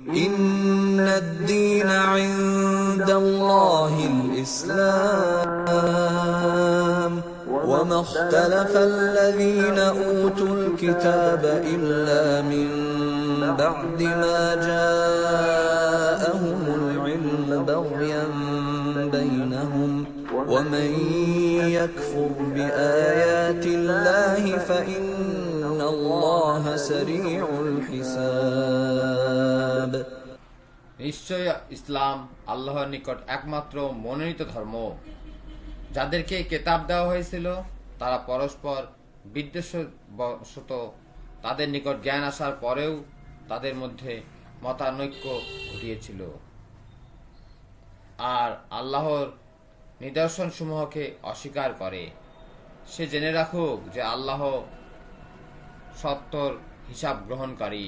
إن الدين عند الله الإسلام وما اختلف الذين أوتوا الكتاب إلا من بعد ما جاءهم العلم بغيا بينهم ومن يكفر بآيات الله فإن الله سريع الحساب নিশ্চয় ইসলাম আল্লাহর নিকট একমাত্র মনোনীত ধর্ম। যাদেরকে কিতাব দেওয়া হয়েছিল তারা পরস্পর বিদ্বেষবশত তাদের নিকট জ্ঞান আসার পরেও তাদের মধ্যে মতানৈক্য ঘটিয়েছিল। আর আল্লাহর নিদর্শন সমূহকে অস্বীকার করে। সে জেনে রাখুক যে আল্লাহ সত্তর হিসাব গ্রহণকারী।